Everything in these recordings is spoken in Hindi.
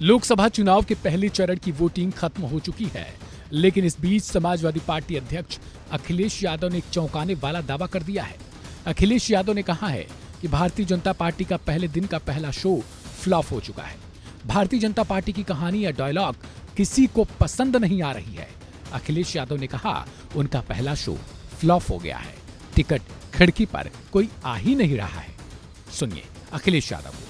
लोकसभा चुनाव के पहले चरण की वोटिंग खत्म हो चुकी है, लेकिन इस बीच समाजवादी पार्टी अध्यक्ष अखिलेश यादव ने एक चौंकाने वाला दावा कर दिया है। अखिलेश यादव ने कहा है कि भारतीय जनता पार्टी का पहले दिन का पहला शो फ्लॉप हो चुका है। भारतीय जनता पार्टी की कहानी या डायलॉग किसी को पसंद नहीं आ रही है। अखिलेश यादव ने कहा उनका पहला शो फ्लॉप हो गया है, टिकट खिड़की पर कोई आ ही नहीं रहा है। सुनिए अखिलेश यादव।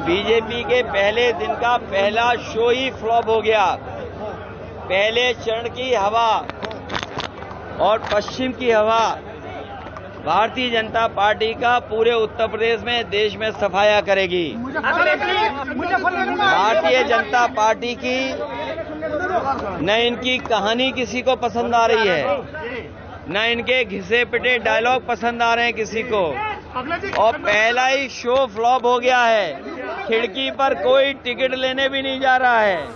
बीजेपी के पहले दिन का पहला शो ही फ्लॉप हो गया। पहले चरण की हवा और पश्चिम की हवा भारतीय जनता पार्टी का पूरे उत्तर प्रदेश में, देश में सफाया करेगी। भारतीय जनता पार्टी की न इनकी कहानी किसी को पसंद आ रही है, न इनके घिसे पिटे डायलॉग पसंद आ रहे हैं किसी को, और पहला ही शो फ्लॉप हो गया है। खिड़की पर कोई टिकट लेने भी नहीं जा रहा है।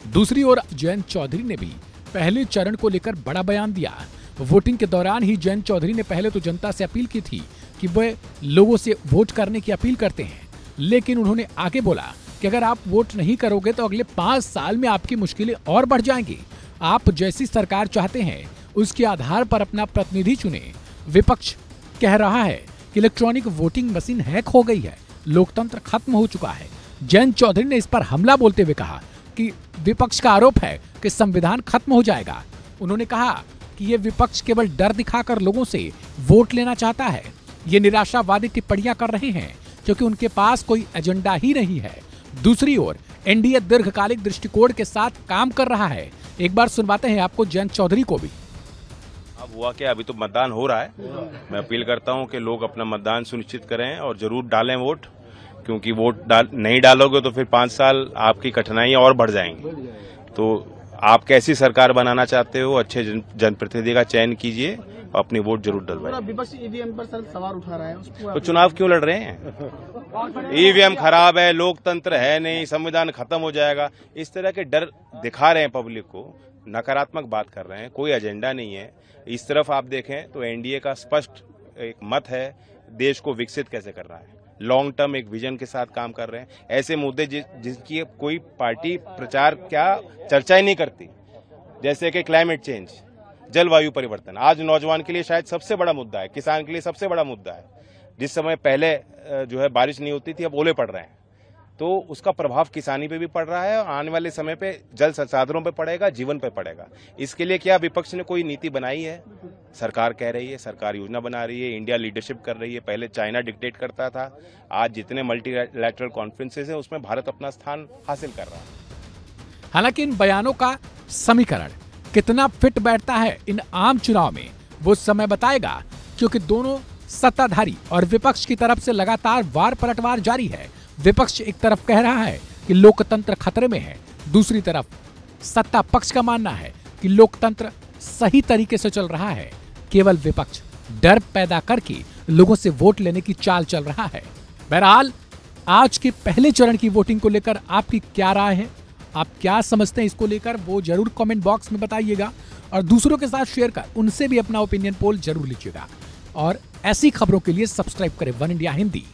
दूसरी ओर जयंत चौधरी ने भी पहले चरण को लेकर बड़ा बयान दिया। वोटिंग के दौरान ही जयंत चौधरी ने पहले तो जनता से अपील की थी कि वे लोगों से वोट करने की अपील करते हैं, लेकिन उन्होंने आगे बोला कि अगर आप वोट नहीं करोगे तो अगले 5 साल में आपकी मुश्किलें और बढ़ जाएंगी। आप जैसी सरकार चाहते हैं उसके आधार पर अपना प्रतिनिधि चुने। विपक्ष कह रहा है कि इलेक्ट्रॉनिक वोटिंग मशीन हैक हो गई है, लोकतंत्र खत्म हो चुका है। जयंत चौधरी ने इस पर हमला बोलते हुए कहा कि विपक्ष का आरोप है कि संविधान खत्म हो जाएगा। उन्होंने कहा कि ये विपक्ष केवल डर दिखाकर लोगों से वोट लेना चाहता है। ये निराशावादी टिप्पणियां कर रहे हैं क्योंकि उनके पास कोई एजेंडा ही नहीं है। दूसरी ओर एनडीए दीर्घकालिक दृष्टिकोण के साथ काम कर रहा है। एक बार सुनवाते हैं आपको जयंत चौधरी को भी। अब हुआ क्या, अभी तो मतदान हो रहा है। मैं अपील करता हूं कि लोग अपना मतदान सुनिश्चित करें और जरूर डालें वोट, क्योंकि वोट नहीं डालोगे तो फिर 5 साल आपकी कठिनाइयां और बढ़ जाएंगी। तो आप कैसी सरकार बनाना चाहते हो, अच्छे जनप्रतिनिधि का चयन कीजिए, अपनी वोट जरूर डलवाइए। विपक्ष ईवीएम पर सवाल उठा रहा है, तो चुनाव क्यों लड़ रहे हैं? ईवीएम खराब है, लोकतंत्र है नहीं, संविधान खत्म हो जाएगा, इस तरह के डर दिखा रहे हैं पब्लिक को, नकारात्मक बात कर रहे हैं। कोई एजेंडा नहीं है। इस तरफ आप देखें तो एनडीए का स्पष्ट एक मत है, देश को विकसित कैसे कर रहा है, लॉन्ग टर्म एक विजन के साथ काम कर रहे हैं। ऐसे मुद्दे जिनकी कोई पार्टी प्रचार क्या चर्चा ही नहीं करती, जैसे कि क्लाइमेट चेंज, जलवायु परिवर्तन, आज नौजवान के लिए शायद सबसे बड़ा मुद्दा है, किसान के लिए सबसे बड़ा मुद्दा है। जिस समय पहले जो है बारिश नहीं होती थी, अब ओले पड़ रहे हैं, तो उसका प्रभाव किसानी पे भी पड़ रहा है और आने वाले समय पे जल संसाधनों पे पड़ेगा, जीवन पे पड़ेगा। इसके लिए क्या विपक्ष ने कोई नीति बनाई है? सरकार कह रही है, सरकार योजना बना रही है, इंडिया लीडरशिप कर रही है। पहले चाइना डिक्टेट करता था, आज जितने मल्टीलैटरल कॉन्फ्रेंसेस हैं उसमें भारत अपना स्थान हासिल कर रहा है। हालांकि इन बयानों का समीकरण कितना फिट बैठता है इन आम चुनाव में, वो समय बताएगा, क्योंकि दोनों सत्ताधारी और विपक्ष की तरफ से लगातार वार पलटवार जारी है। विपक्ष एक तरफ कह रहा है कि लोकतंत्र खतरे में है, दूसरी तरफ सत्ता पक्ष का मानना है कि लोकतंत्र सही तरीके से चल रहा है। केवल विपक्ष डर पैदा करके लोगों से वोट लेने की चाल चल रहा है। बहरहाल आज के पहले चरण की वोटिंग को लेकर आपकी क्या राय है, आप क्या समझते हैं इसको लेकर, वो जरूर कमेंट बॉक्स में बताइएगा और दूसरों के साथ शेयर कर उनसे भी अपना ओपिनियन पोल जरूर लीजिएगा। और ऐसी खबरों के लिए सब्सक्राइब करें वन इंडिया हिंदी।